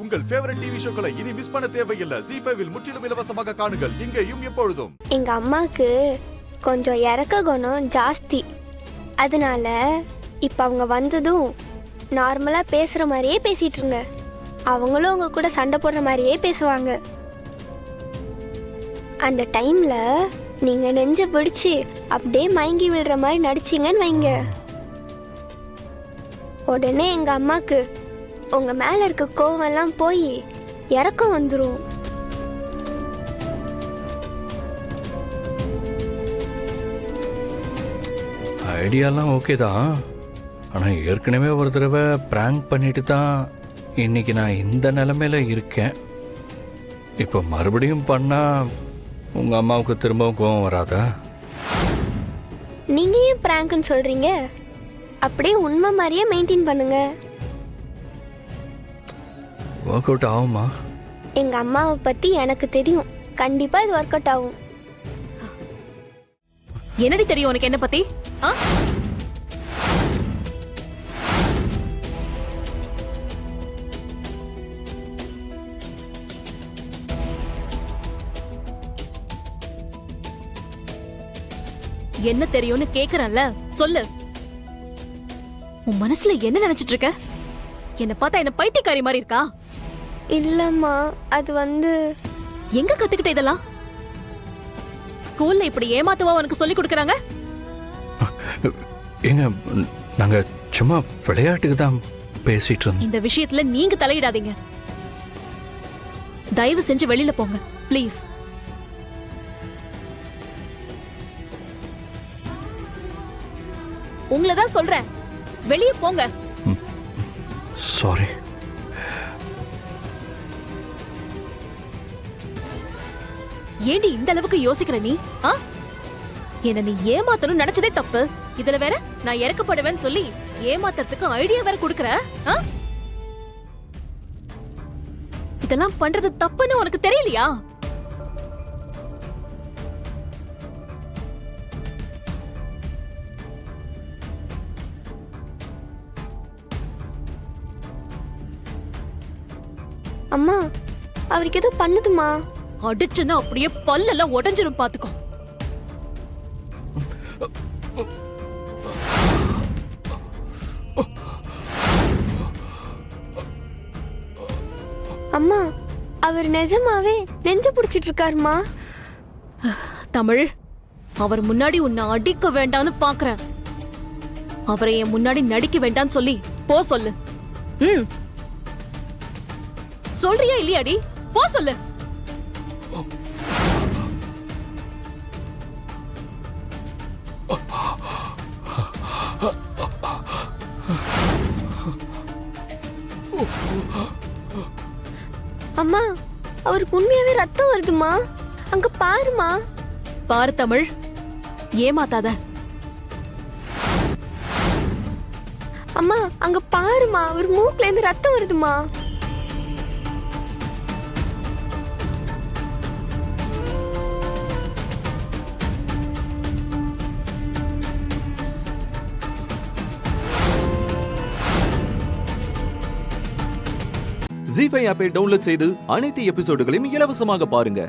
உங்கள் favourite TV ஷோக்களை இனி miss பண்ண தேவையில்லை. ZEE5 இல் முற்றிலும் இலவசமாக காணுங்கள், இங்கேயும் எப்பொழுதும். எங்க அம்மாக்கு கொஞ்சம் இறக்க குணம் ஜாஸ்தி. அதனால இப்ப அவங்க வந்ததும் நார்மலா பேசுற மாதிரியே பேசிட்டு இருங்க. அவங்களும் உங்க கூட சண்டை போடுற மாதிரியே பேசுவாங்க. அந்த டைம்ல நீங்க நெஞ்ச பிடிச்சி அப்படியே மயங்கி விழுற மாதிரி நடிச்சீங்கன்னு வைங்க, உடனே எங்க அம்மாக்கு உங்க மேல இருக்க கோவம் எல்லாம் போய் இறக்கம் வந்துடும். ஐடியாலாம் ஓகே தான், ஆனால் ஏற்கனவே ஒரு தடவை ப்ராங்க் பண்ணிட்டு தான் இன்னைக்கு நான் இந்த நிலைமையில இருக்கேன். இப்போ மறுபடியும் பண்ணால் உங்கள் அம்மாவுக்கு திரும்பவும் கோவம் வராதா? நீங்க ஏன் பிராங்க்னு சொல்றீங்க? அப்படியே உண்மை மாதிரியே மெயின்டைன் பண்ணுங்க. ஒர்க் அவுட் ஆகுமா? எங்க அம்மாவை பத்தி எனக்கு தெரியும், கண்டிப்பா இது ஒர்க் அவுட் ஆகும். என்னடி தெரியும் உனக்கு என்ன பத்தி? என்ன தெரியும்னு கேக்குறேன்ல, சொல்லு. உன் மனசுல என்ன நினைச்சிட்டு இருக்க? என்ன பார்த்தா என்ன பைத்தியக்காரி மாதிரி இருக்கா? இல்லம்மா, அது வந்து எங்க கத்துக்கிட்ட இதெல்லாம்? ஸ்கூல்ல இப்படி ஏமாத்துவா உனக்கு சொல்லி கொடுக்கறாங்க? ஏங்க, நாங்கள் சும்மா விளையாட்டுக்கு தான் பேசிட்டு இருந்தோம். இந்த விஷயத்துல நீங்க தலையிடாதீங்க. தயவு செஞ்சு வெளியில போங்க ப்ளீஸ். உங்களதான் சொல்றேன், வெளியே போங்க. சாரி. ஏண்டி இந்த அளவுக்கு யோசிக்கிற நீ? என்ன நீ ஏமாத்தணும் நினைச்சதே தப்பு. இதுல வேற நான் இறக்கப்படுவேன்னு சொல்லி ஏமாத்துறதுக்கு ஐடியா வேற கொடுக்கற. இதெல்லாம் பண்றது தப்புன்னு உனக்கு தெரியலையா? அம்மா, அவருக்கு ஏதோ பண்ணுதுமா. அடிச்சுன்னா அப்படியே பல்லெல்லாம் உடைஞ்சிரும் பாத்துக்கோ. அம்மா, அவர் நிஜமாவே நெஞ்சு பிடிச்சிட்டு இருக்காருமா. தமிழ், அவர் முன்னாடி உன்னை அடிக்க வேண்டாம்னு பாக்குறேன். அவரை என் முன்னாடி நடிக்க வேண்டாம்னு சொல்லி போ சொல்லு. சொல்றியா இல்லையாடி? போ சொல்லு. அம்மா, அவருக்கு உண்மையாவே ரத்தம் வருதுமா. அங்க பாருமா. பாரு தமிழ், ஏமாத்தாத. அம்மா, அங்க பாருமா, அவர் மூக்குல இருந்து ரத்தம் வருதுமா. ZEE5 ஆப்பை டவுன்லோட் செய்து அனைத்து எபிசோடுகளையும் இலவசமாக பாருங்க.